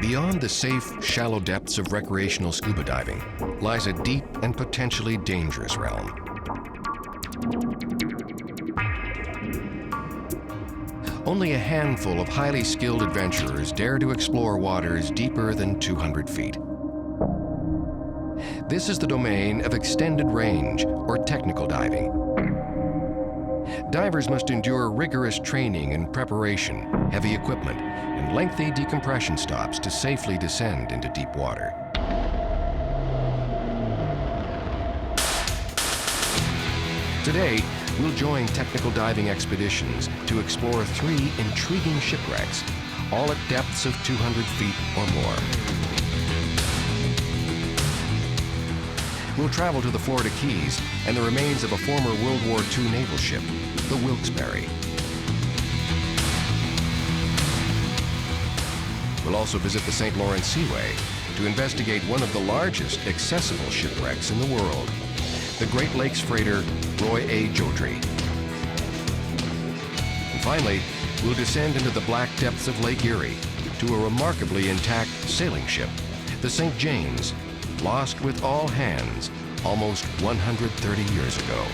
Beyond the safe, shallow depths of recreational scuba diving lies a deep and potentially dangerous realm. Only a handful of highly skilled adventurers dare to explore waters deeper than 200 feet. This is the domain of extended range, or technical diving. Divers must endure rigorous training and preparation, heavy equipment, and lengthy decompression stops to safely descend into deep water. Today, we'll join technical diving expeditions to explore 3 intriguing shipwrecks, all at depths of 200 feet or more. We'll travel to the Florida Keys and the remains of a former World War II naval ship, the Wilkes-Barre. We'll also visit the St. Lawrence Seaway to investigate one of the largest accessible shipwrecks in the world, the Great Lakes freighter Jodri. And finally, we'll descend into the black depths of Lake Erie to a remarkably intact sailing ship, the St. James, lost with all hands almost 130 years ago.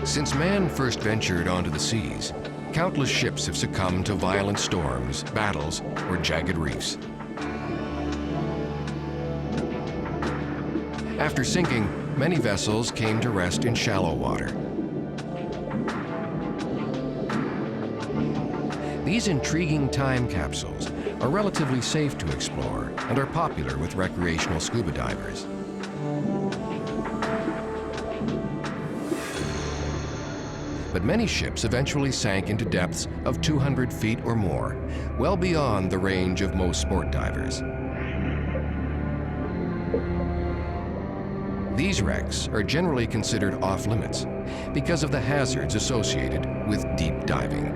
Since man first ventured onto the seas, countless ships have succumbed to violent storms, battles, or jagged reefs. After sinking, many vessels came to rest in shallow water. These intriguing time capsules are relatively safe to explore and are popular with recreational scuba divers. But many ships eventually sank into depths of 200 feet or more, well beyond the range of most sport divers. These wrecks are generally considered off-limits because of the hazards associated with deep diving.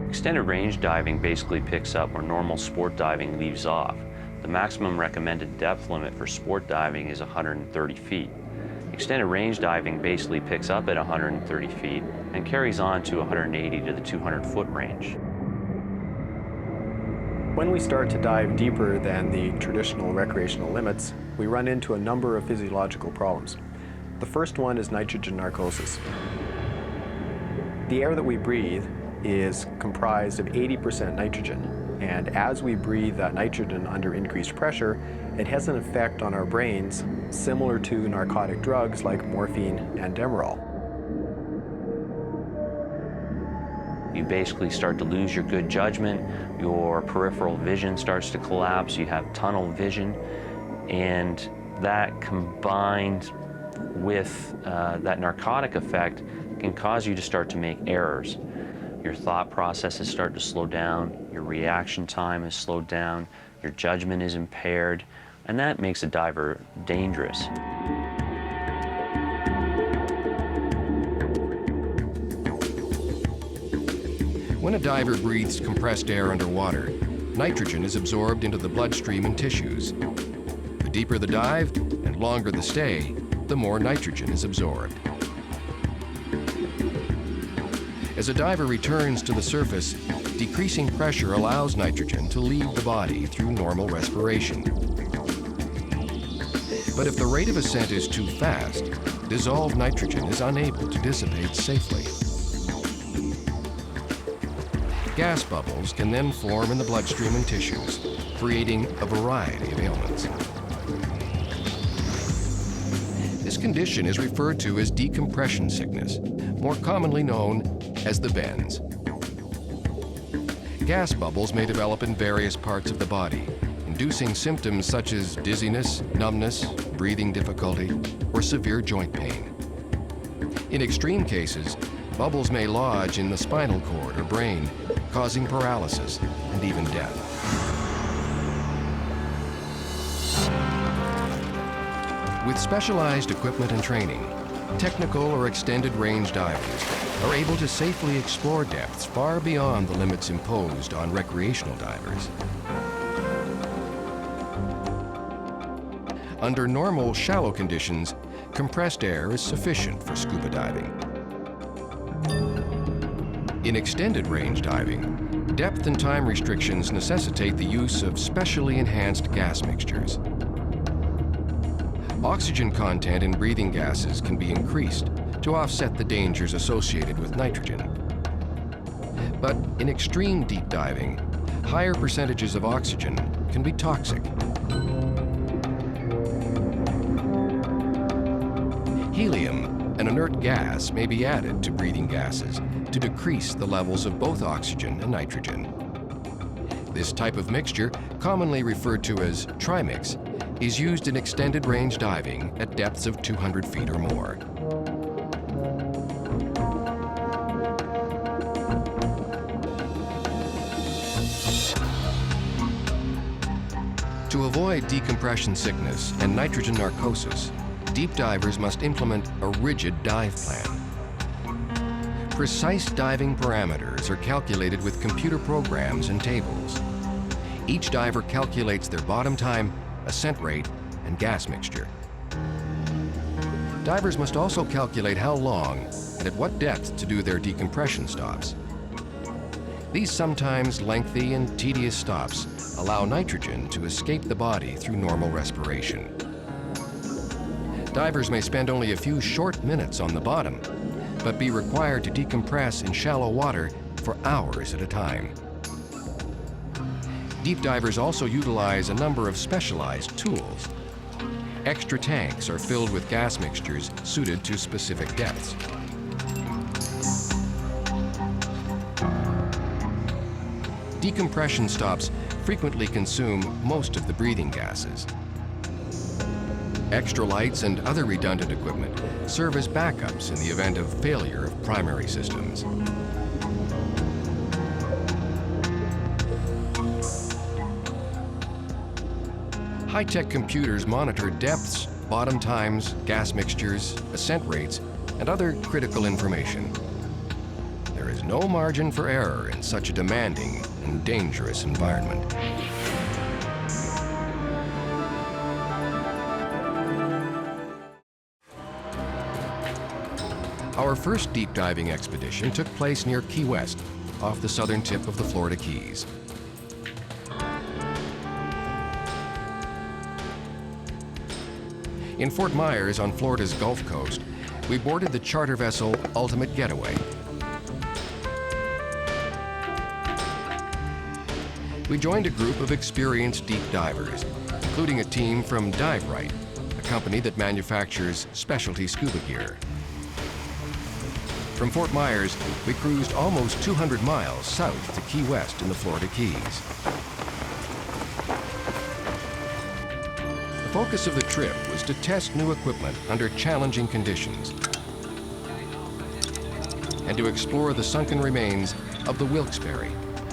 Extended range diving basically picks up where normal sport diving leaves off. The maximum recommended depth limit for sport diving is 130 feet. Extended range diving basically picks up at 130 feet and carries on to 180 to the 200-foot range. When we start to dive deeper than the traditional recreational limits, we run into a number of physiological problems. The first one is nitrogen narcosis. The air that we breathe is comprised of 80% nitrogen, and as we breathe that nitrogen under increased pressure, it has an effect on our brains similar to narcotic drugs like morphine and Demerol. You basically start to lose your good judgment, your peripheral vision starts to collapse, you have tunnel vision, and that combined with that narcotic effect can cause you to start to make errors. Your thought processes start to slow down, your reaction time is slowed down, your judgment is impaired, and that makes a diver dangerous. When a diver breathes compressed air underwater, nitrogen is absorbed into the bloodstream and tissues. The deeper the dive and longer the stay, the more nitrogen is absorbed. As a diver returns to the surface, decreasing pressure allows nitrogen to leave the body through normal respiration. But if the rate of ascent is too fast, dissolved nitrogen is unable to dissipate safely. Gas bubbles can then form in the bloodstream and tissues, creating a variety of ailments. This condition is referred to as decompression sickness, more commonly known as the bends. Gas bubbles may develop in various parts of the body, inducing symptoms such as dizziness, numbness, breathing difficulty, or severe joint pain. In extreme cases, bubbles may lodge in the spinal cord or brain, causing paralysis and even death. With specialized equipment and training, Technical or extended range divers are able to safely explore depths far beyond the limits imposed on recreational divers. Under normal shallow conditions, compressed air is sufficient for scuba diving. In extended range diving, depth and time restrictions necessitate the use of specially enhanced gas mixtures. Oxygen content in breathing gases can be increased to offset the dangers associated with nitrogen. But in extreme deep diving, higher percentages of oxygen can be toxic. Helium, an inert gas, may be added to breathing gases to decrease the levels of both oxygen and nitrogen. This type of mixture, commonly referred to as Trimix, is used in extended range diving at depths of 200 feet or more. To avoid decompression sickness and nitrogen narcosis, deep divers must implement a rigid dive plan. Precise diving parameters are calculated with computer programs and tables. Each diver calculates their bottom time, ascent rate, and gas mixture. Divers must also calculate how long and at what depth to do their decompression stops. These sometimes lengthy and tedious stops allow nitrogen to escape the body through normal respiration. Divers may spend only a few short minutes on the bottom, but be required to decompress in shallow water for hours at a time. Deep divers also utilize a number of specialized tools. Extra tanks are filled with gas mixtures suited to specific depths. Decompression stops frequently consume most of the breathing gases. Extra lights and other redundant equipment serve as backups in the event of failure of primary systems. High-tech computers monitor depths, bottom times, gas mixtures, ascent rates, and other critical information. There is no margin for error in such a demanding and dangerous environment. Our first deep diving expedition took place near Key West, off the southern tip of the Florida Keys. In Fort Myers on Florida's Gulf Coast, we boarded the charter vessel Ultimate Getaway. We joined a group of experienced deep divers, including a team from WWII, a company that manufactures specialty scuba gear. From Fort Myers, we cruised almost 200 miles south to Key West in the Florida Keys. The focus of the trip was to test new equipment under challenging conditions and to explore the sunken remains of the Wilkes-Barre,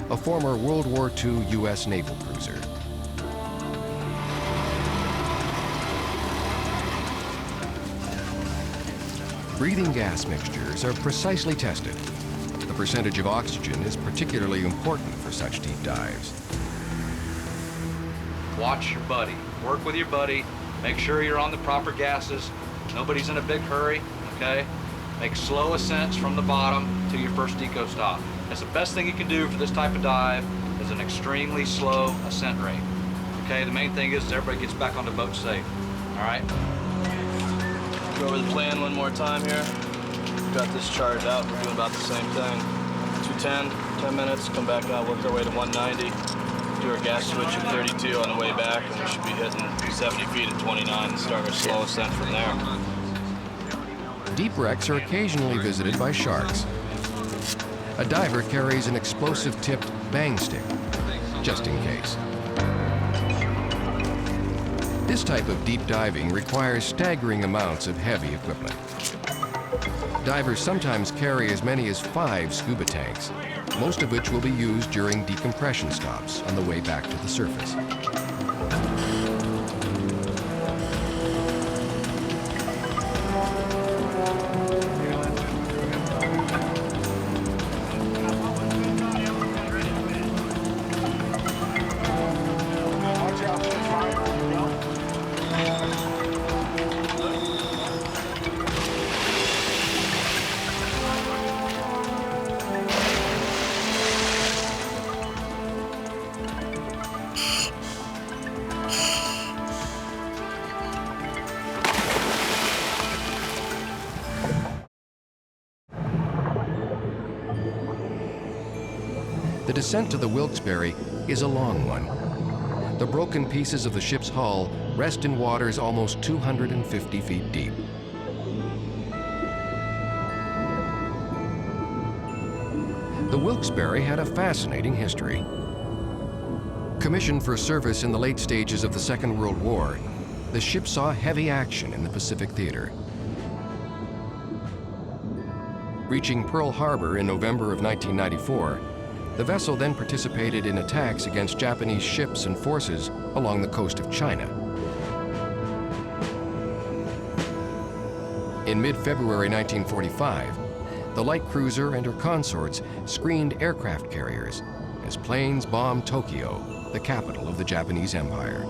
a former World War II U.S. naval cruiser. Breathing gas mixtures are precisely tested. The percentage of oxygen is particularly important for such deep dives. Watch your buddy. Work with your buddy. Make sure you're on the proper gases. Nobody's in a big hurry, okay? Make slow ascents from the bottom to your first deco stop. That's the best thing you can do for this type of dive is an extremely slow ascent rate. Okay, the main thing is everybody gets back on the boat safe, all right? Go over the plan one more time here. Got this charted out. We're doing about the same thing. 210, 10 minutes, come back out, work our way to 190. Do our gas switch at 32 on the way back, and we should be hitting 70 feet at 29 and start our slow ascent from there. Deep wrecks are occasionally visited by sharks. A diver carries an explosive-tipped bang stick, just in case. This type of deep diving requires staggering amounts of heavy equipment. Divers sometimes carry as many as 5 scuba tanks, most of which will be used during decompression stops on the way back to the surface. The descent to the Wilkes-Barre is a long one. The broken pieces of the ship's hull rest in waters almost 250 feet deep. The Wilkes-Barre had a fascinating history. Commissioned for service in the late stages of the Second World War, the ship saw heavy action in the Pacific theater. Reaching Pearl Harbor in November of 1994, the vessel then participated in attacks against Japanese ships and forces along the coast of China. In mid-February 1945, the light cruiser and her consorts screened aircraft carriers as planes bombed Tokyo, the capital of the Japanese Empire.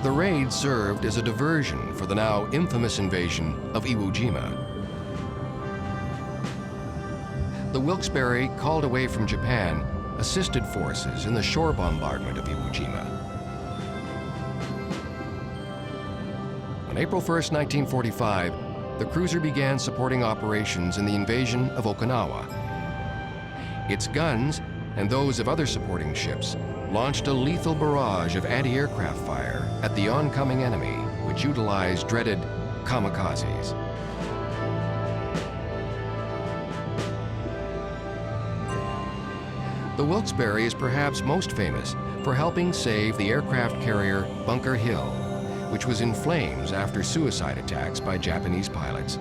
The raid served as a diversion for the now infamous invasion of Iwo Jima. The Wilkes-Barre, called away from Japan, assisted forces in the shore bombardment of Iwo Jima. On April 1st, 1945, the cruiser began supporting operations in the invasion of Okinawa. Its guns, and those of other supporting ships, launched a lethal barrage of anti-aircraft fire at the oncoming enemy, which utilized dreaded kamikazes. The Wilkes-Barre is perhaps most famous for helping save the aircraft carrier Bunker Hill, which was in flames after suicide attacks by Japanese pilots.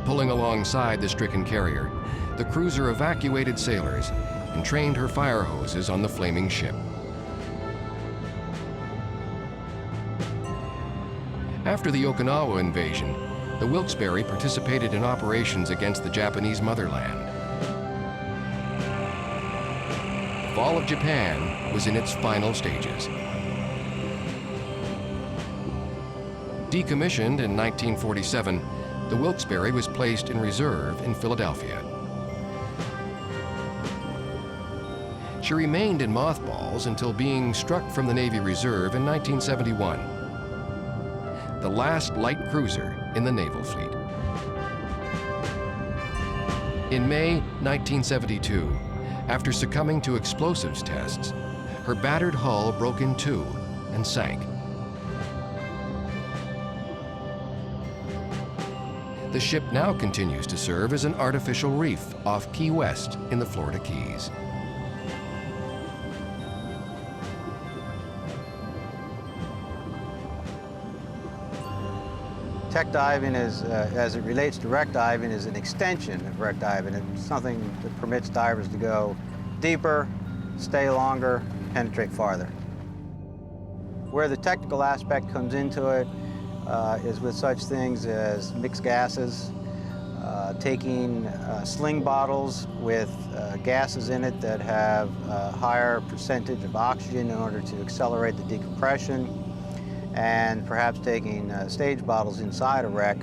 Pulling alongside the stricken carrier, the cruiser evacuated sailors and trained her fire hoses on the flaming ship. After the Okinawa invasion, the Wilkes-Barre participated in operations against the Japanese motherland. The fall of Japan was in its final stages. Decommissioned in 1947, the Wilkes-Barre was placed in reserve in Philadelphia. She remained in mothballs until being struck from the Navy Reserve in 1971, the last light cruiser in the naval fleet. In May 1972, after succumbing to explosives tests, her battered hull broke in two and sank. The ship now continues to serve as an artificial reef off Key West in the Florida Keys. Tech diving is, as it relates to wreck diving, is an extension of wreck diving. It's something that permits divers to go deeper, stay longer, penetrate farther. Where the technical aspect comes into it is with such things as mixed gases, taking sling bottles with gases in it that have a higher percentage of oxygen in order to accelerate the decompression, and perhaps taking stage bottles inside a wreck.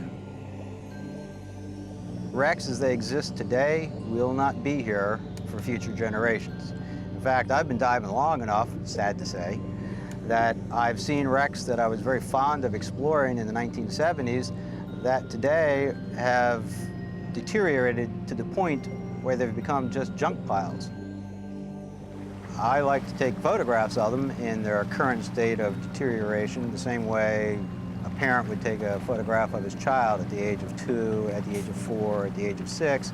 Wrecks as they exist today will not be here for future generations. In fact, I've been diving long enough, sad to say, that I've seen wrecks that I was very fond of exploring in the 1970s that today have deteriorated to the point where they've become just junk piles. I like to take photographs of them in their current state of deterioration, the same way a parent would take a photograph of his child at the age of 2, at the age of 4, at the age of 6,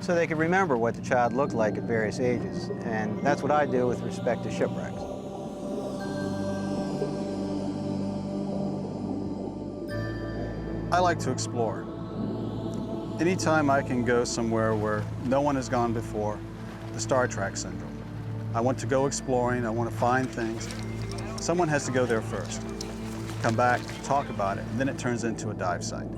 so they could remember what the child looked like at various ages. And that's what I do with respect to shipwrecks. I like to explore. Anytime I can go somewhere where no one has gone before, the Star Trek syndrome. I want to go exploring, I want to find things. Someone has to go there first, come back, talk about it, and then it turns into a dive site.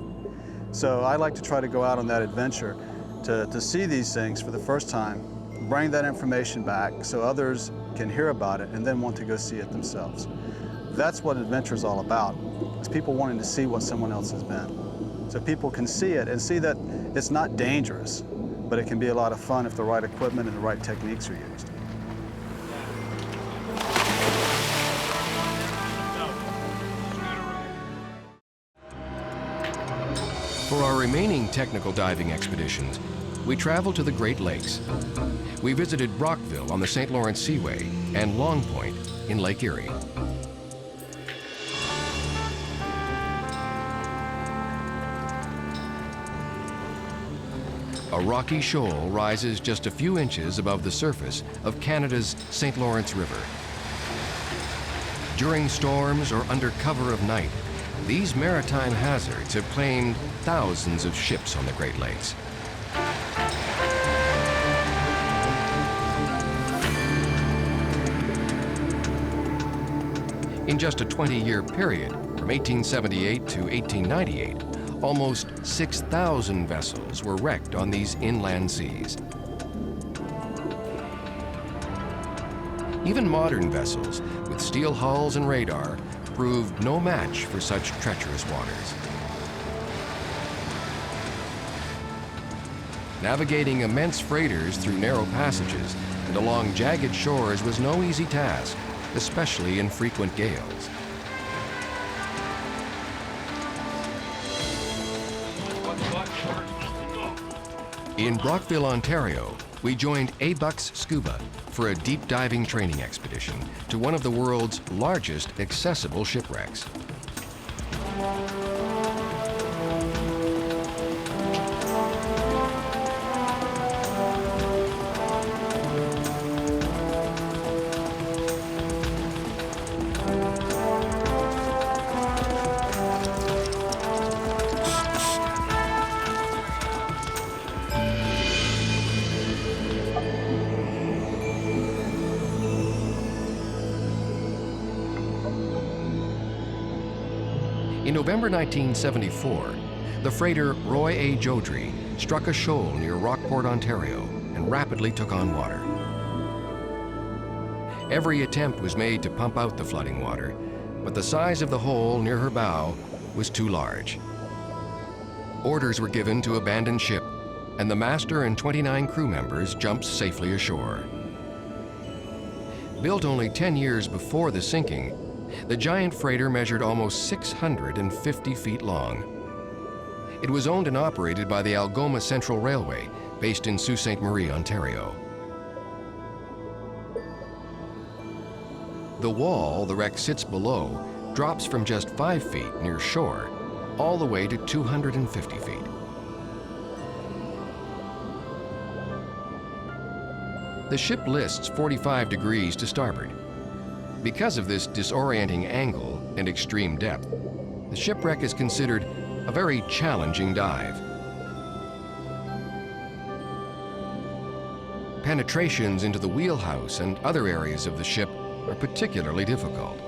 So I like to try to go out on that adventure to see these things for the first time, bring that information back so others can hear about it and then want to go see it themselves. That's what adventure is all about. It's people wanting to see what someone else has been. So people can see it and see that it's not dangerous, but it can be a lot of fun if the right equipment and the right techniques are used. For our remaining technical diving expeditions, we traveled to the Great Lakes. We visited Brockville on the St. Lawrence Seaway and Long Point in Lake Erie. A rocky shoal rises just a few inches above the surface of Canada's St. Lawrence River. During storms or under cover of night, these maritime hazards have claimed thousands of ships on the Great Lakes. In just a 20-year period, from 1878 to 1898, almost 6,000 vessels were wrecked on these inland seas. Even modern vessels with steel hulls and radar proved no match for such treacherous waters. Navigating immense freighters through narrow passages and along jagged shores was no easy task, especially in frequent gales. In Brockville, Ontario, we joined A-Bucks Scuba for a deep diving training expedition to one of the world's largest accessible shipwrecks. In November 1974, the freighter Roy A. Jodri struck a shoal near Rockport, Ontario, and rapidly took on water. Every attempt was made to pump out the flooding water, but the size of the hole near her bow was too large. Orders were given to abandon ship, and the master and 29 crew members jumped safely ashore. Built only 10 years before the sinking, the giant freighter measured almost 650 feet long. It was owned and operated by the Algoma Central Railway, based in Sault Ste. Marie, Ontario. The wall the wreck sits below drops from just 5 feet near shore all the way to 250 feet. The ship lists 45 degrees to starboard. Because of this disorienting angle and extreme depth, the shipwreck is considered a very challenging dive. Penetrations into the wheelhouse and other areas of the ship are particularly difficult.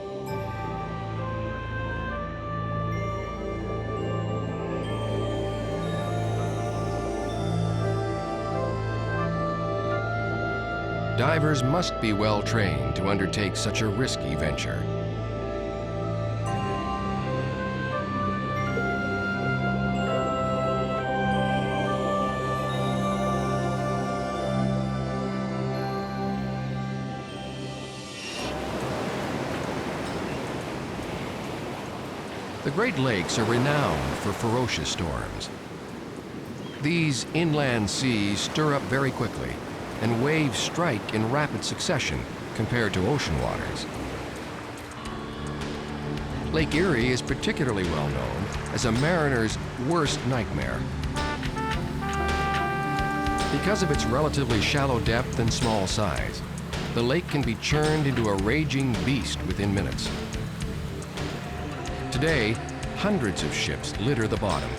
Divers must be well trained to undertake such a risky venture. The Great Lakes are renowned for ferocious storms. These inland seas stir up very quickly, and waves strike in rapid succession compared to ocean waters. Lake Erie is particularly well known as a mariner's worst nightmare. Because of its relatively shallow depth and small size, the lake can be churned into a raging beast within minutes. Today, hundreds of ships litter the bottom.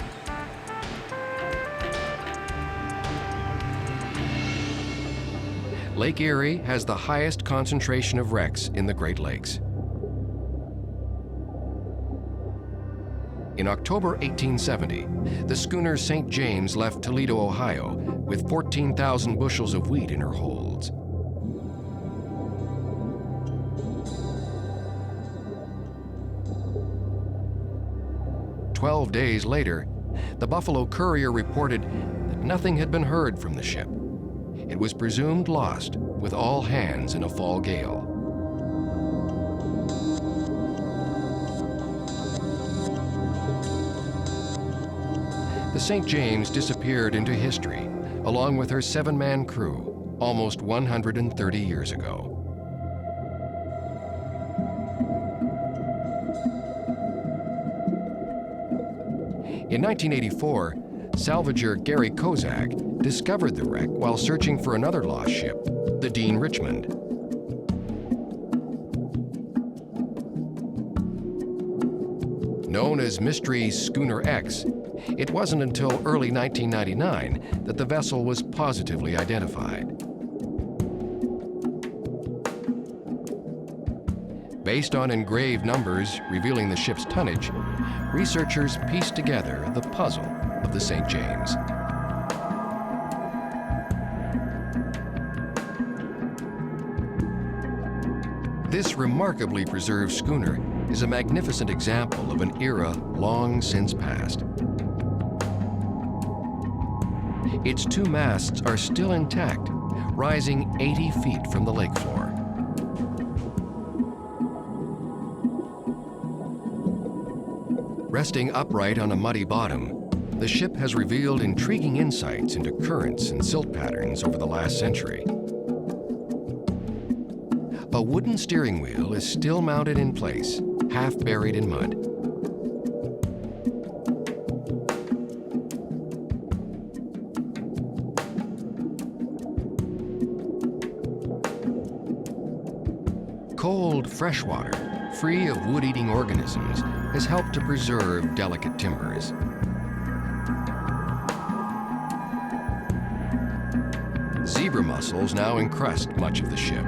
Lake Erie has the highest concentration of wrecks in the Great Lakes. In October 1870, the schooner St. James left Toledo, Ohio, with 14,000 bushels of wheat in her holds. "12 days later, the Buffalo Courier reported that nothing had been heard from the ship. It was presumed lost, with all hands in a fall gale. The St. James disappeared into history, along with her 7-man crew, almost 130 years ago. In 1984, salvager Gary Kozak discovered the wreck while searching for another lost ship, the Dean Richmond. Known as Mystery Schooner X, it wasn't until early 1999 that the vessel was positively identified. Based on engraved numbers revealing the ship's tonnage, researchers pieced together the puzzle of the St. James. This remarkably preserved schooner is a magnificent example of an era long since past. Its 2 masts are still intact, rising 80 feet from the lake floor. Resting upright on a muddy bottom, the ship has revealed intriguing insights into currents and silt patterns over the last century. A wooden steering wheel is still mounted in place, half buried in mud. Cold fresh water, free of wood-eating organisms, has helped to preserve delicate timbers. Zebra mussels now encrust much of the ship.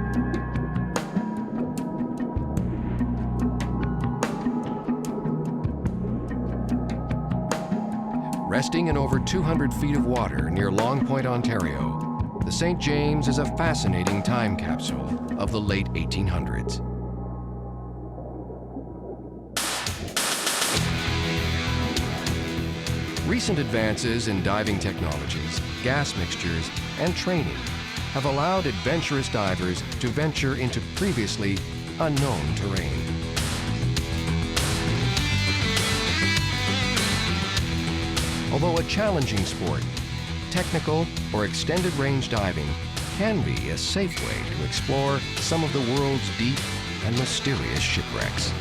Resting in over 200 feet of water near Long Point, Ontario, the St. James is a fascinating time capsule of the late 1800s. Recent advances in diving technologies, gas mixtures, and training have allowed adventurous divers to venture into previously unknown terrain. Although a challenging sport, technical or extended range diving can be a safe way to explore some of the world's deep and mysterious shipwrecks.